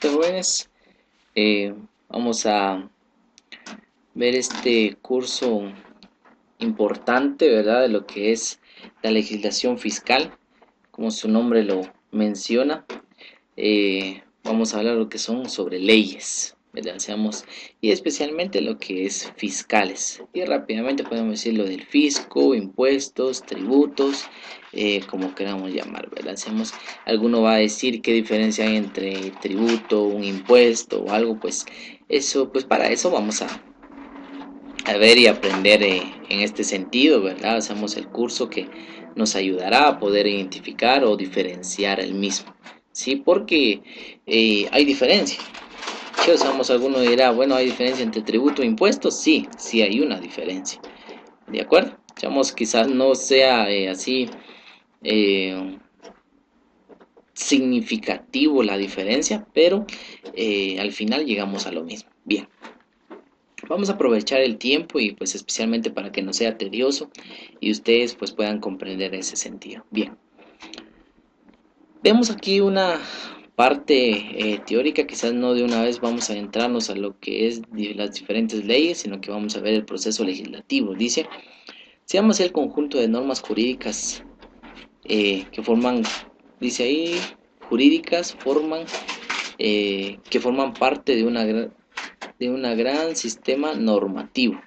Jóvenes, eh, vamos a ver este curso importante, ¿verdad? De lo que es la legislación fiscal, como su nombre lo menciona. Vamos a hablar de lo que son sobre leyes, ¿verdad? Y especialmente lo que es fiscales. Y rápidamente podemos decir lo del fisco, impuestos, tributos, como queramos llamar, ¿verdad? Alguno va a decir qué diferencia hay entre tributo, un impuesto o algo, pues eso, pues para eso vamos a ver y aprender en este sentido, ¿verdad? Hacemos el curso que nos ayudará a poder identificar o diferenciar el mismo, ¿sí? Porque hay diferencia. Si usamos, alguno dirá, bueno, ¿hay diferencia entre tributo e impuestos? Sí, sí hay una diferencia, ¿de acuerdo? Digamos, quizás no sea así eh, significativo la diferencia, pero al final llegamos a lo mismo. Bien. Vamos a aprovechar el tiempo y pues especialmente para que no sea tedioso y ustedes pues puedan comprender ese sentido. Bien, vemos aquí una parte teórica, quizás no de una vez vamos a entrarnos a lo que es las diferentes leyes, sino que vamos a ver el proceso legislativo. Dice, seamos el conjunto de normas jurídicas que forman, dice ahí, jurídicas que forman parte de una gran sistema normativo.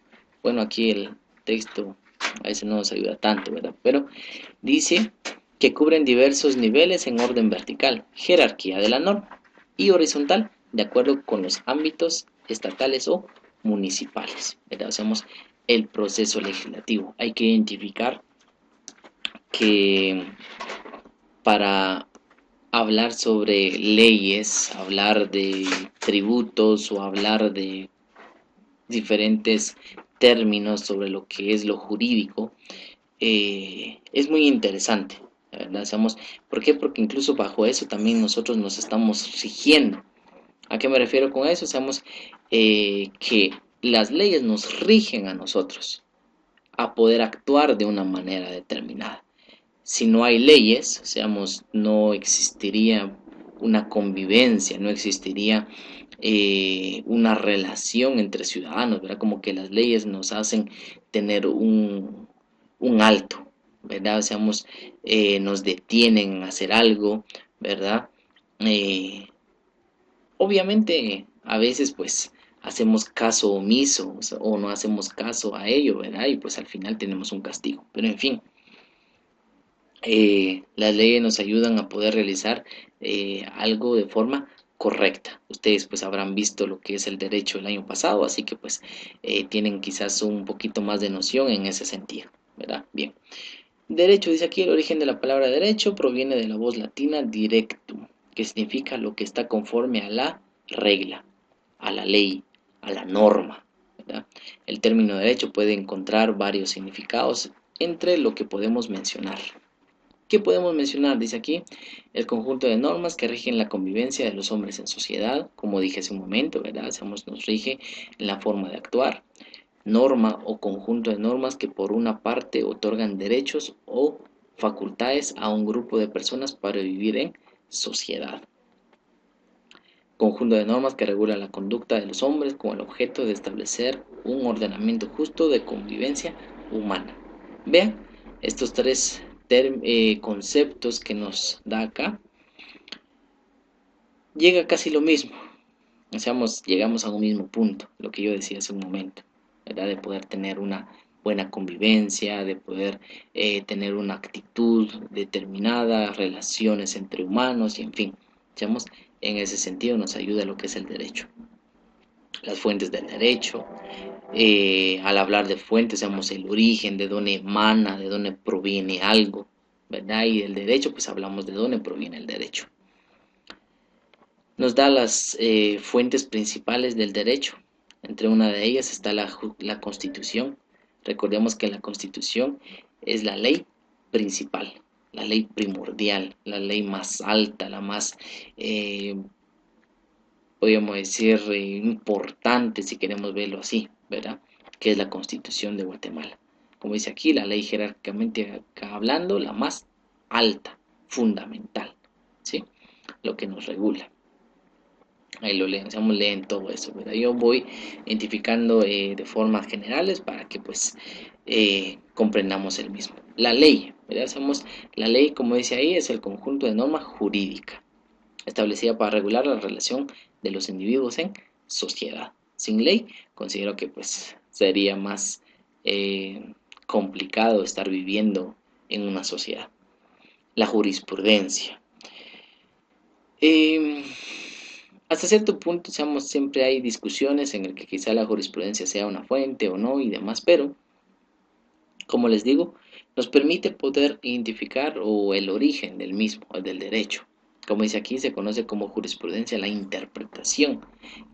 Bueno, aquí el texto a veces no nos ayuda tanto, ¿verdad? Pero dice que cubren diversos niveles en orden vertical, jerarquía de la norma, y horizontal, de acuerdo con los ámbitos estatales o municipales, ¿verdad? Hacemos el proceso legislativo. Hay que identificar que para hablar sobre leyes, hablar de tributos o hablar de diferentes términos sobre lo que es lo jurídico, es muy interesante, ¿verdad? ¿Por qué? Porque incluso bajo eso también nosotros nos estamos rigiendo. ¿A qué me refiero con eso? Que las leyes nos rigen a nosotros a poder actuar de una manera determinada. Si no hay leyes, no existiría una convivencia, no existiría una relación entre ciudadanos, ¿verdad? Como que las leyes nos hacen tener un alto, ¿verdad? Nos detienen a hacer algo, ¿verdad? Eh, Obviamente, a veces pues hacemos caso omiso o no hacemos caso a ello, ¿verdad? Y pues al final tenemos un castigo. Pero en fin, las leyes nos ayudan a poder realizar algo de forma correcta. Ustedes pues habrán visto lo que es el derecho el año pasado, así que pues tienen quizás un poquito más de noción en ese sentido, ¿verdad? Bien. Derecho, dice aquí, el origen de la palabra derecho proviene de la voz latina directum, que significa lo que está conforme a la regla, a la ley, a la norma, ¿verdad? El término derecho puede encontrar varios significados entre lo que podemos mencionar. ¿Qué podemos mencionar? Dice aquí, el conjunto de normas que rigen la convivencia de los hombres en sociedad, como dije hace un momento, ¿verdad? Nos rige en la forma de actuar. Norma o conjunto de normas que por una parte otorgan derechos o facultades a un grupo de personas para vivir en sociedad. Conjunto de normas que regula la conducta de los hombres con el objeto de establecer un ordenamiento justo de convivencia humana. Vean, estos tres conceptos que nos da acá, llega casi lo mismo. Llegamos a un mismo punto, lo que yo decía hace un momento, ¿verdad? De poder tener una buena convivencia, de poder tener una actitud determinada, relaciones entre humanos y en fin, digamos, en ese sentido nos ayuda lo que es el derecho. Las fuentes del derecho, al hablar de fuentes, el origen, de dónde emana, de dónde proviene algo, ¿verdad? Y del derecho, pues hablamos de dónde proviene el derecho. Nos da las fuentes principales del derecho. Entre una de ellas está la Constitución. Recordemos que la Constitución es la ley principal, la ley primordial, la ley más alta, la más, podríamos decir, importante si queremos verlo así, ¿verdad? Que es la Constitución de Guatemala. Como dice aquí, la ley jerárquicamente hablando, la más alta, fundamental, ¿sí? Lo que nos regula. Ahí lo leen, digamos, leen todo eso, ¿verdad? Yo voy identificando de formas generales para que pues comprendamos el mismo. La ley, ¿verdad? Hacemos, la ley, como dice ahí, es el conjunto de normas jurídicas establecida para regular la relación de los individuos en sociedad. Sin ley, considero que pues sería más complicado estar viviendo en una sociedad. La jurisprudencia. Eh, Hasta cierto punto, digamos, siempre hay discusiones en el que quizá la jurisprudencia sea una fuente o no y demás, pero, como les digo, nos permite poder identificar o el origen del mismo, o del derecho. Como dice aquí, se conoce como jurisprudencia la interpretación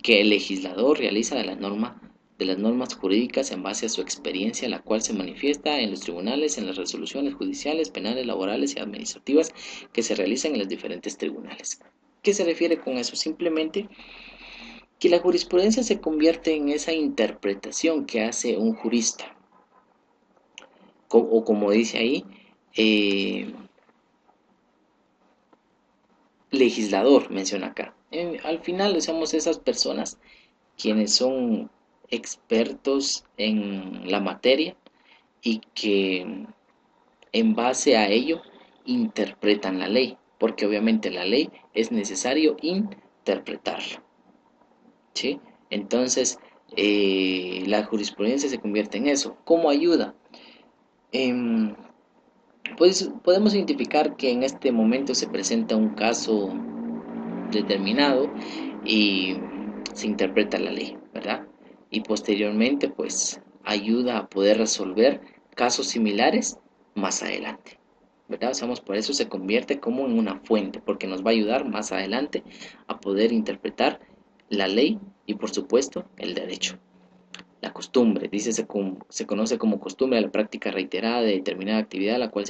que el legislador realiza de las normas jurídicas en base a su experiencia, la cual se manifiesta en los tribunales, en las resoluciones judiciales, penales, laborales y administrativas que se realizan en los diferentes tribunales. ¿Qué se refiere con eso? Simplemente que la jurisprudencia se convierte en esa interpretación que hace un jurista, o como dice ahí, eh, legislador, menciona acá. Al final somos esas personas quienes son expertos en la materia y que en base a ello interpretan la ley, porque obviamente la ley es necesario interpretarla, ¿sí? Entonces, la jurisprudencia se convierte en eso. ¿Cómo ayuda? Em, pues podemos identificar que en este momento se presenta un caso determinado y se interpreta la ley, ¿verdad? Y posteriormente, pues ayuda a poder resolver casos similares más adelante, ¿verdad? O sea, por eso se convierte como en una fuente, porque nos va a ayudar más adelante a poder interpretar la ley y, por supuesto, el derecho. La costumbre, dice, se conoce como costumbre a la práctica reiterada de determinada actividad, la cual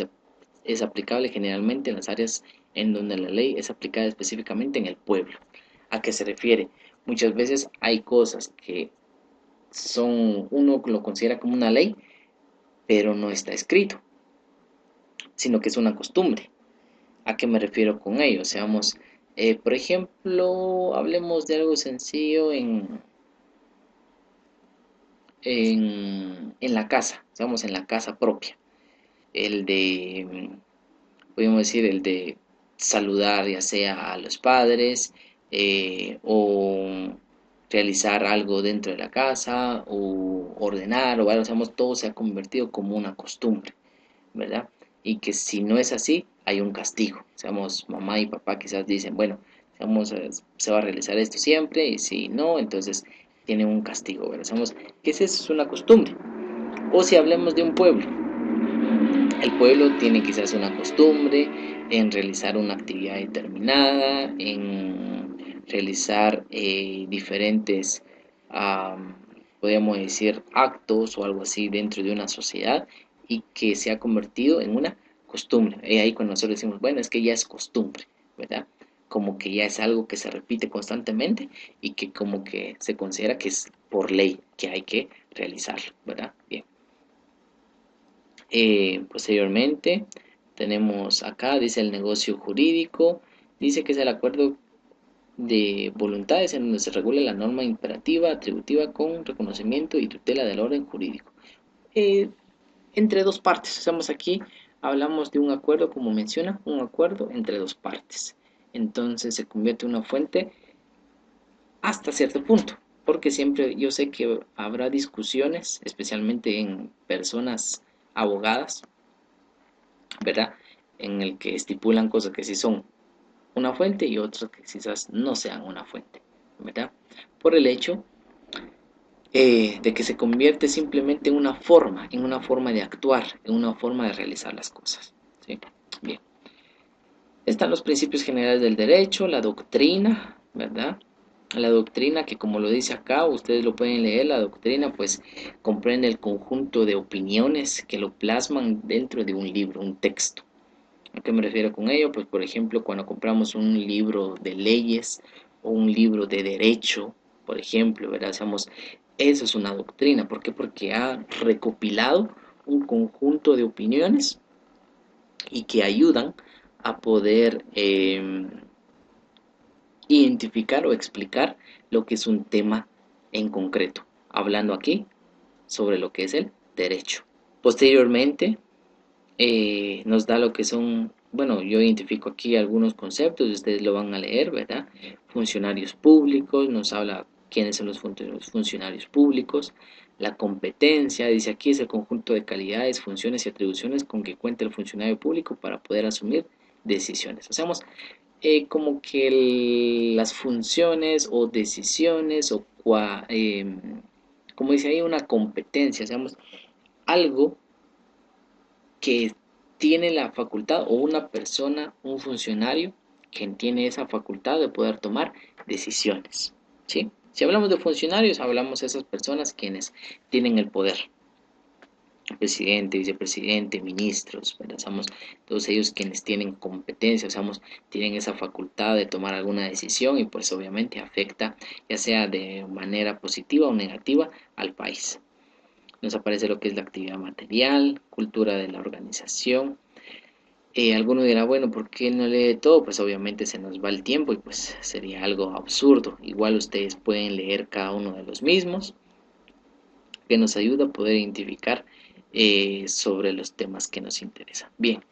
es aplicable generalmente en las áreas en donde la ley es aplicada específicamente en el pueblo. ¿A qué se refiere? Muchas veces hay cosas que uno lo considera como una ley, pero no está escrito, sino que es una costumbre. ¿A qué me refiero con ello? Seamos, por ejemplo, hablemos de algo sencillo en la casa, seamos en la casa propia. El de, podemos decir, el de saludar ya sea a los padres o realizar algo dentro de la casa o ordenar o algo, digamos, todo se ha convertido como una costumbre, ¿verdad? Y que si no es así, hay un castigo. Seamos mamá y papá quizás dicen, bueno, digamos, se va a realizar esto siempre y si no, entonces tiene un castigo, ¿verdad? Sabemos que eso es una costumbre. O si hablemos de un pueblo, el pueblo tiene quizás una costumbre en realizar una actividad determinada, en realizar diferentes, podríamos decir, actos o algo así dentro de una sociedad y que se ha convertido en una costumbre. Y ahí cuando nosotros decimos, bueno, es que ya es costumbre, ¿verdad? Como que ya es algo que se repite constantemente y que como que se considera que es por ley que hay que realizarlo, ¿verdad? Bien. Posteriormente tenemos acá, dice el negocio jurídico, dice que es el acuerdo de voluntades en donde se regula la norma imperativa atributiva con reconocimiento y tutela del orden jurídico. Eh, Entre dos partes, estamos aquí, hablamos de un acuerdo, como menciona, un acuerdo entre dos partes. Entonces se convierte en una fuente hasta cierto punto, porque siempre yo sé que habrá discusiones, especialmente en personas abogadas, ¿verdad? En el que estipulan cosas que sí son una fuente y otras que quizás no sean una fuente, ¿verdad? Por el hecho de que se convierte simplemente en una forma de actuar, en una forma de realizar las cosas, ¿sí? Bien. Están los principios generales del derecho, la doctrina, ¿verdad? La doctrina que como lo dice acá, ustedes lo pueden leer, la doctrina pues comprende el conjunto de opiniones que lo plasman dentro de un libro, un texto. ¿A qué me refiero con ello? Pues por ejemplo, cuando compramos un libro de leyes o un libro de derecho, por ejemplo, ¿verdad? Hacemos, eso es una doctrina. ¿Por qué? Porque ha recopilado un conjunto de opiniones y que ayudan a poder identificar o explicar lo que es un tema en concreto, hablando aquí sobre lo que es el derecho. Posteriormente, nos da lo que son, bueno, yo identifico aquí algunos conceptos, ustedes lo van a leer, ¿verdad? Funcionarios públicos, nos habla quiénes son los funcionarios públicos, la competencia, dice aquí es el conjunto de calidades, funciones y atribuciones con que cuenta el funcionario público para poder asumir decisiones. Hacemos como que las funciones o decisiones o como dice ahí, una competencia, hacemos algo que tiene la facultad o una persona, un funcionario que tiene esa facultad de poder tomar decisiones, ¿sí? Si hablamos de funcionarios, hablamos de esas personas quienes tienen el poder, presidente, vicepresidente, ministros, ¿verdad? Somos todos ellos quienes tienen competencia, tienen esa facultad de tomar alguna decisión y pues obviamente afecta ya sea de manera positiva o negativa al país. Nos aparece lo que es la actividad material, cultura de la organización. Alguno dirá, bueno, ¿por qué no lee todo? Pues obviamente se nos va el tiempo y pues sería algo absurdo. Igual ustedes pueden leer cada uno de los mismos, que nos ayuda a poder identificar sobre los temas que nos interesan. Bien,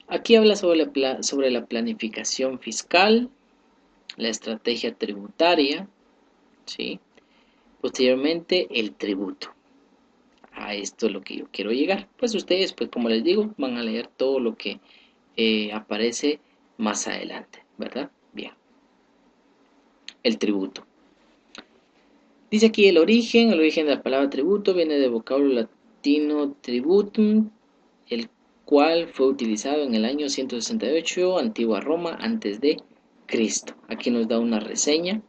aquí habla sobre la planificación fiscal, la estrategia tributaria, ¿sí? Posteriormente el tributo. A esto es lo que yo quiero llegar. Pues ustedes, pues como les digo, van a leer todo lo que aparece más adelante, ¿verdad? Bien, el tributo. Dice aquí el origen de la palabra tributo viene del vocablo latino tributum, el cual fue utilizado en el año 168, antigua Roma, antes de Cristo. Aquí nos da una reseña.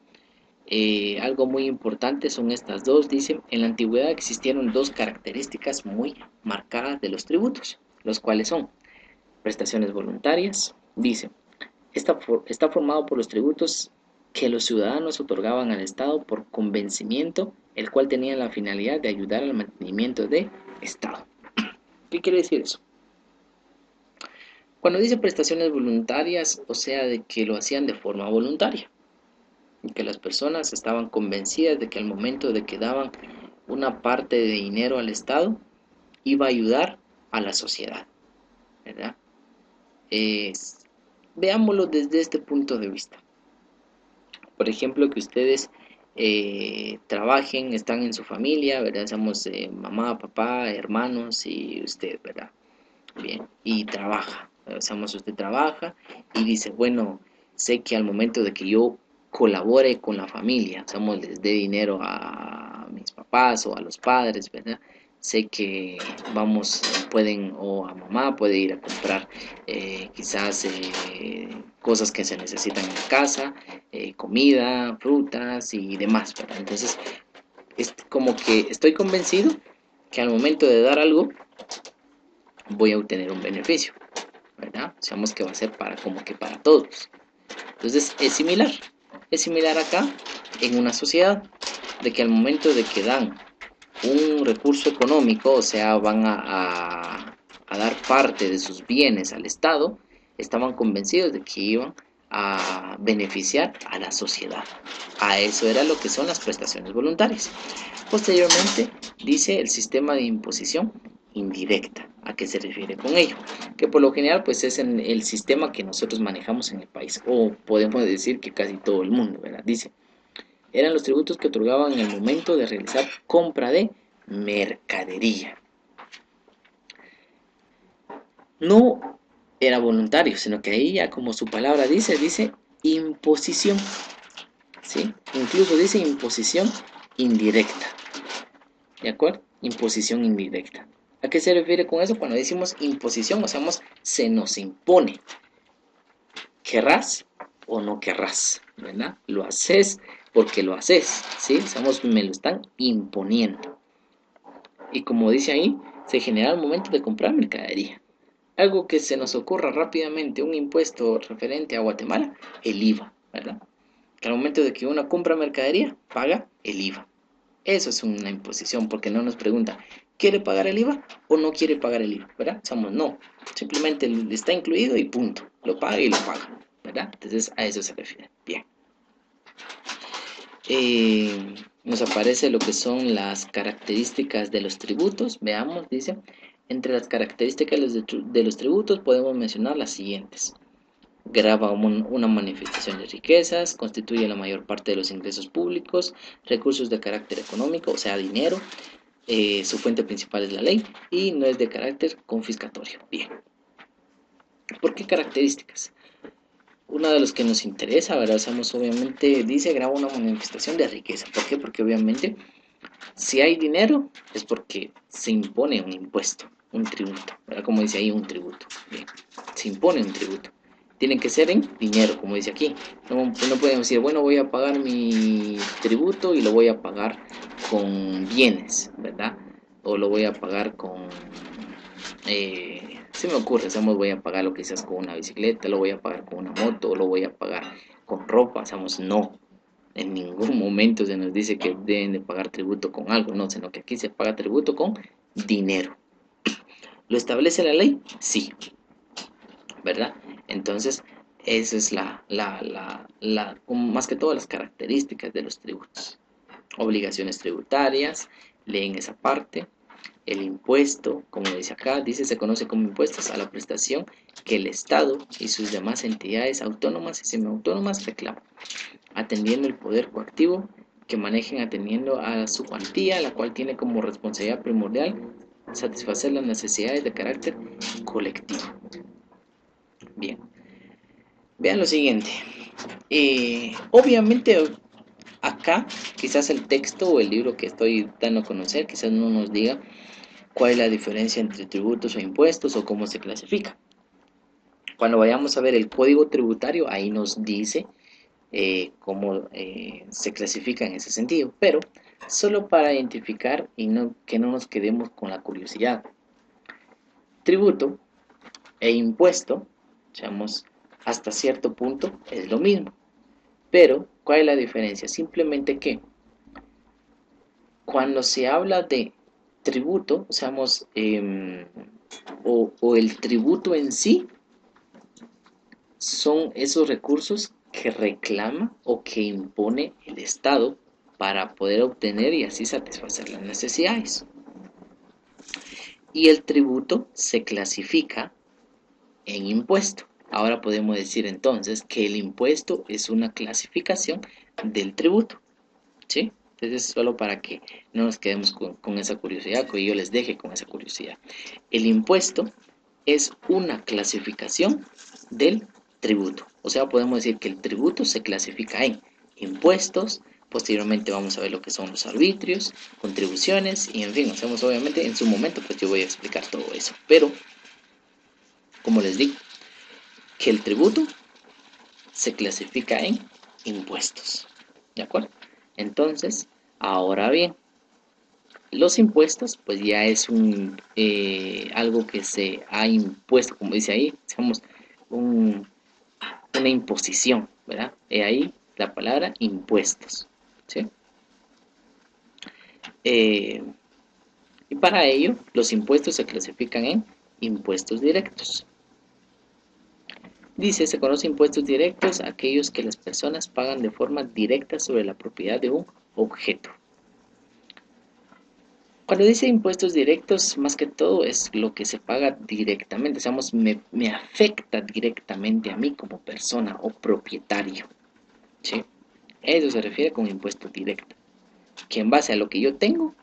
Algo muy importante son estas dos, dicen, en la antigüedad existieron dos características muy marcadas de los tributos, los cuales son prestaciones voluntarias, dice, está formado por los tributos que los ciudadanos otorgaban al Estado por convencimiento, el cual tenía la finalidad de ayudar al mantenimiento del Estado. ¿Qué quiere decir eso? Cuando dice prestaciones voluntarias, o sea, de que lo hacían de forma voluntaria, y que las personas estaban convencidas de que al momento de que daban una parte de dinero al Estado, iba a ayudar a la sociedad, ¿verdad? Veámoslo desde este punto de vista. Por ejemplo, que ustedes trabajen, están en su familia, ¿verdad? Somos mamá, papá, hermanos y usted, ¿verdad? Bien, y trabaja, usted trabaja y dice, bueno, sé que al momento de que yo colabore con la familia, les dé dinero a mis papás o a los padres, ¿verdad? Sé que pueden, o a mamá puede ir a comprar quizás cosas que se necesitan en la casa, comida, frutas y demás, ¿verdad? Entonces, es como que estoy convencido que al momento de dar algo, voy a obtener un beneficio, ¿verdad? Sabemos que va a ser como que para todos. Entonces es similar acá en una sociedad, de que al momento de que dan un recurso económico, o sea, van a dar parte de sus bienes al Estado, estaban convencidos de que iban a beneficiar a la sociedad. A eso era lo que son las prestaciones voluntarias. Posteriormente, dice el sistema de imposición indirecta. ¿A qué se refiere con ello? Que por lo general pues es en el sistema que nosotros manejamos en el país, o podemos decir que casi todo el mundo, ¿verdad? Dice, eran los tributos que otorgaban en el momento de realizar compra de mercadería. No era voluntario, sino que ahí ya como su palabra dice imposición, ¿sí? Incluso dice imposición indirecta, ¿de acuerdo? Imposición indirecta. ¿A qué se refiere con eso? Cuando decimos imposición, o sea, se nos impone. ¿Querrás o no querrás? ¿Verdad? Lo haces porque lo haces, ¿sí? Me lo están imponiendo. Y como dice ahí, se genera al momento de comprar mercadería. Algo que se nos ocurra rápidamente, un impuesto referente a Guatemala, el IVA, ¿verdad? Que al momento de que uno compra mercadería, paga el IVA. Eso es una imposición, porque no nos pregunta, ¿quiere pagar el IVA o no quiere pagar el IVA? ¿Verdad? No, simplemente está incluido y punto, lo paga y lo paga, ¿verdad? Entonces a eso se refiere. Bien. nos aparece lo que son las características de los tributos. Veamos, dice, entre las características de los tributos podemos mencionar las siguientes. Grava una manifestación de riquezas, constituye la mayor parte de los ingresos públicos, recursos de carácter económico, o sea, dinero, su fuente principal es la ley y no es de carácter confiscatorio. Bien. ¿Por qué características? Una de los que nos interesa, ¿verdad? Somos, obviamente, dice, graba una manifestación de riqueza. ¿Por qué? Porque obviamente, si hay dinero, es porque se impone un impuesto, un tributo, ¿verdad? Como dice ahí, un tributo. Bien, se impone un tributo. Tiene que ser en dinero, como dice aquí. No podemos decir, bueno, voy a pagar mi tributo y lo voy a pagar con bienes, ¿verdad? O lo voy a pagar con... se me ocurre, voy a pagar lo que quizás con una bicicleta, lo voy a pagar con una moto, o lo voy a pagar con ropa, no. En ningún momento se nos dice que deben de pagar tributo con algo, no, sino que aquí se paga tributo con dinero. ¿Lo establece la ley? Sí, ¿verdad? Entonces, esa es más que todo las características de los tributos. Obligaciones tributarias, leen esa parte. El impuesto, como dice acá, dice se conoce como impuestos a la prestación que el Estado y sus demás entidades autónomas y semiautónomas reclaman, atendiendo el poder coactivo que manejen atendiendo a su cuantía, la cual tiene como responsabilidad primordial satisfacer las necesidades de carácter colectivo. Bien, vean lo siguiente. Obviamente acá quizás el texto o el libro que estoy dando a conocer quizás no nos diga cuál es la diferencia entre tributos o impuestos o cómo se clasifica. Cuando vayamos a ver el código tributario, ahí nos dice cómo se clasifica en ese sentido, pero solo para identificar y que no nos quedemos con la curiosidad. Tributo e impuesto, digamos, hasta cierto punto es lo mismo, pero ¿cuál es la diferencia? Simplemente que cuando se habla de tributo, o el tributo en sí, son esos recursos que reclama o que impone el Estado para poder obtener y así satisfacer las necesidades. Y el tributo se clasifica en impuesto. Ahora podemos decir entonces que el impuesto es una clasificación del tributo, ¿sí? Entonces, solo para que no nos quedemos con esa curiosidad, que yo les deje con esa curiosidad. El impuesto es una clasificación del tributo. O sea, podemos decir que el tributo se clasifica en impuestos, posteriormente vamos a ver lo que son los arbitrios, contribuciones y en fin, obviamente en su momento pues yo voy a explicar todo eso. Pero, como les digo, que el tributo se clasifica en impuestos. ¿De acuerdo? Entonces, ahora bien, los impuestos, pues ya es algo que se ha impuesto, como dice ahí, una imposición, ¿verdad? Ahí la palabra impuestos, ¿sí? Y para ello, los impuestos se clasifican en impuestos directos. Dice, se conoce impuestos directos aquellos que las personas pagan de forma directa sobre la propiedad de un objeto. Cuando dice impuestos directos, más que todo es lo que se paga directamente, me afecta directamente a mí como persona o propietario, ¿sí? Eso se refiere con impuesto directo, que en base a lo que yo tengo,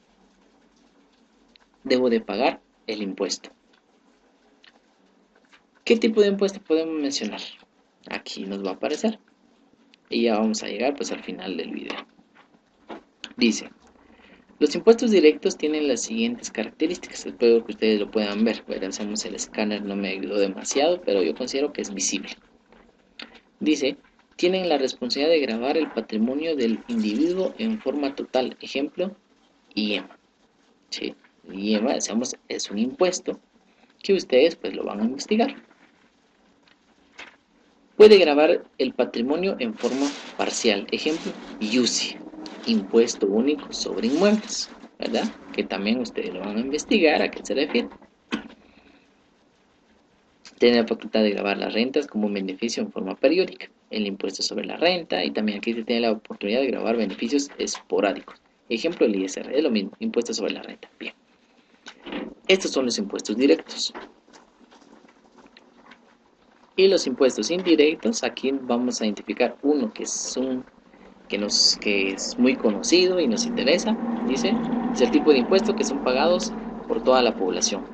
debo de pagar el impuesto. ¿Qué tipo de impuesto podemos mencionar? Aquí nos va a aparecer. Y ya vamos a llegar pues al final del video. Dice, los impuestos directos tienen las siguientes características. Espero que ustedes lo puedan ver. Hacemos el escáner, no me ayudó demasiado, pero yo considero que es visible. Dice, tienen la responsabilidad de gravar el patrimonio del individuo en forma total. Ejemplo, IEMA. ¿Sí? IEMA, es un impuesto que ustedes pues lo van a investigar. Puede gravar el patrimonio en forma parcial. Ejemplo, IUCI, impuesto único sobre inmuebles, ¿verdad? Que también ustedes lo van a investigar a qué se refiere. Tiene la facultad de grabar las rentas como un beneficio en forma periódica. el impuesto sobre la renta, y también aquí se tiene la oportunidad de grabar beneficios esporádicos. Ejemplo, el ISR, es lo mismo, impuesto sobre la renta. Bien, estos son los impuestos directos. Y los impuestos indirectos, aquí vamos a identificar uno que es muy conocido y nos interesa. Dice, es el tipo de impuestos que son pagados por toda la población.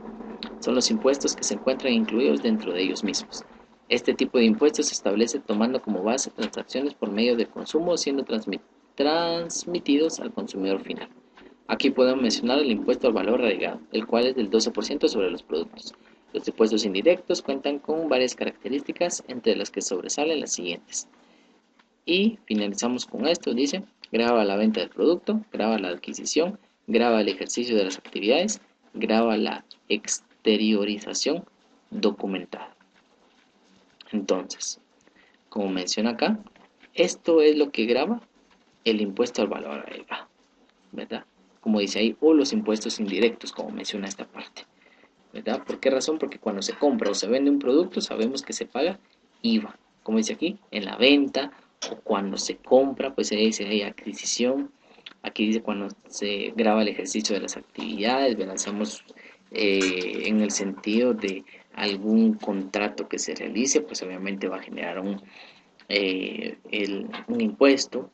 Son los impuestos que se encuentran incluidos dentro de ellos mismos. Este tipo de impuestos se establece tomando como base transacciones por medio de consumo, siendo transmitidos al consumidor final. Aquí podemos mencionar el impuesto al valor agregado, el cual es del 12% sobre los productos. Los impuestos indirectos cuentan con varias características, entre las que sobresalen las siguientes. Y finalizamos con esto, dice, grava la venta del producto, grava la adquisición, grava el ejercicio de las actividades, grava la exteriorización documentada. Entonces, como menciona acá, esto es lo que grava el impuesto al valor agregado, ¿verdad? Como dice ahí, o los impuestos indirectos, como menciona esta parte, ¿verdad? ¿Por qué razón? Porque cuando se compra o se vende un producto, sabemos que se paga IVA, como dice aquí, en la venta, o cuando se compra, pues se dice ahí adquisición. Aquí dice cuando se graba el ejercicio de las actividades, ¿verdad? Hacemos en el sentido de algún contrato que se realice, pues obviamente va a generar un impuesto.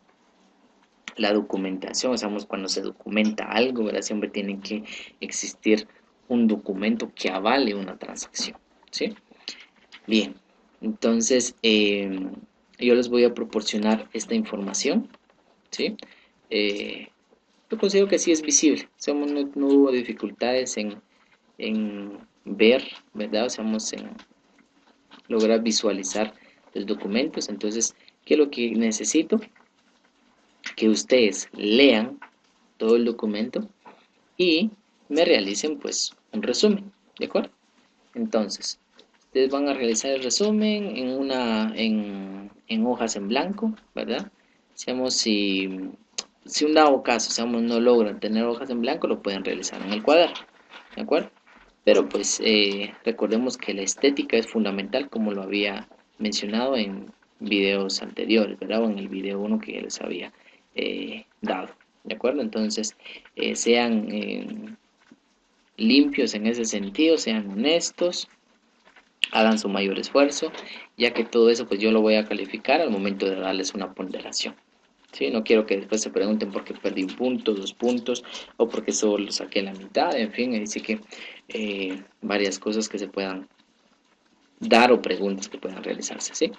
La documentación, sabemos cuando se documenta algo, ¿verdad? Siempre tiene que existir un documento que avale una transacción, ¿sí? Bien, entonces yo les voy a proporcionar esta información, ¿sí? Eh, yo considero que sí es visible, no hubo dificultades en ver, ¿verdad? O sea, en lograr visualizar los documentos. Entonces, ¿qué es lo que necesito? Que ustedes lean todo el documento y me realicen pues un resumen, ¿de acuerdo? Entonces, ustedes van a realizar el resumen en hojas en blanco, ¿verdad? Seamos si un dado caso, seamos no logran tener hojas en blanco, lo pueden realizar en el cuaderno, ¿de acuerdo? Pero pues recordemos que la estética es fundamental, como lo había mencionado en videos anteriores, ¿verdad? O en el video 1 que ya les había dado, ¿de acuerdo? Entonces, sean limpios en ese sentido, sean honestos, hagan su mayor esfuerzo, ya que todo eso pues yo lo voy a calificar al momento de darles una ponderación. ¿Sí? No quiero que después se pregunten por qué perdí un punto, 2 puntos, o porque solo saqué la mitad, en fin, así que varias cosas que se puedan dar o preguntas que puedan realizarse, ¿sí?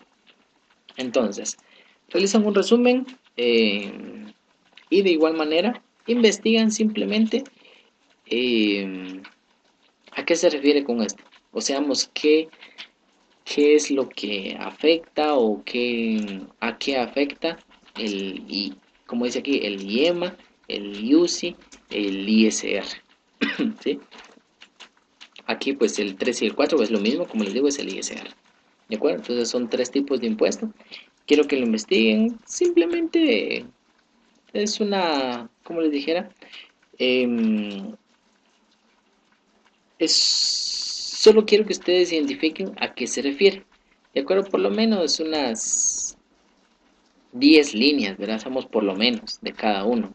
Entonces, realizan un resumen y de igual manera investigan simplemente a qué se refiere con esto. O seamos, qué es lo que afecta o a qué afecta y como dice aquí, el IEMA, el IUCI, el ISR, ¿sí? Aquí pues el 3 y el 4 es lo mismo, como les digo, es el ISR, ¿de acuerdo? Entonces son 3 tipos de impuestos. Quiero que lo investiguen, simplemente es una, como les dijera, eh, solo quiero que ustedes identifiquen a qué se refiere, ¿de acuerdo? Por lo menos unas 10 líneas, ¿verdad? Hacemos por lo menos de cada uno.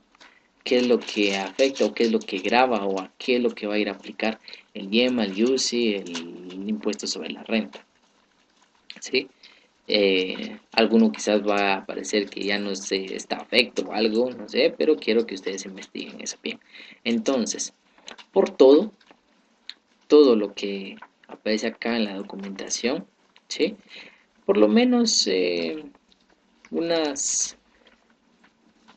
¿Qué es lo que afecta o qué es lo que grava o a qué es lo que va a ir a aplicar el IEMA, el IUCI, el impuesto sobre la renta? ¿Sí? Alguno quizás va a parecer que ya no se está afecto o algo, no sé, pero quiero que ustedes investiguen eso bien. Entonces, por todo lo que aparece acá en la documentación, ¿sí? Por lo menos unas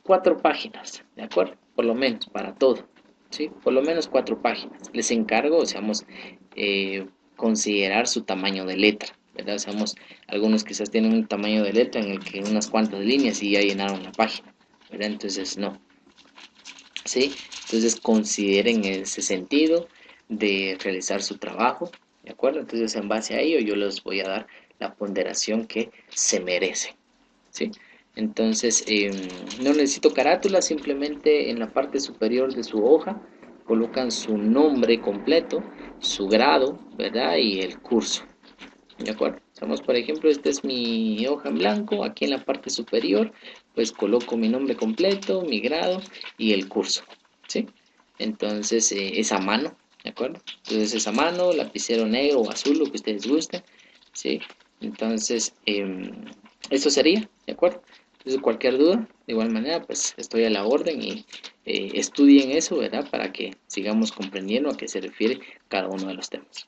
4 páginas, ¿de acuerdo? Por lo menos, para todo, ¿sí? Por lo menos 4 páginas. Les encargo, seamos, considerar su tamaño de letra, ¿verdad? Seamos, algunos quizás tienen un tamaño de letra en el que unas cuantas líneas y ya llenaron la página, ¿verdad? Entonces, no, ¿sí? Entonces, consideren ese sentido de realizar su trabajo, ¿de acuerdo? Entonces, en base a ello, yo les voy a dar la ponderación que se merece, ¿sí? Entonces, no necesito carátula, simplemente en la parte superior de su hoja colocan su nombre completo, su grado, ¿verdad? Y el curso, ¿de acuerdo? Digamos, por ejemplo, esta es mi hoja en blanco, aquí en la parte superior, pues coloco mi nombre completo, mi grado y el curso, ¿sí? Entonces, es a mano, ¿de acuerdo? Entonces es a mano, lapicero negro o azul, lo que ustedes gusten, ¿sí? Entonces, eso sería, ¿de acuerdo? Entonces, cualquier duda, de igual manera, pues estoy a la orden y estudien eso, ¿verdad? Para que sigamos comprendiendo a qué se refiere cada uno de los temas.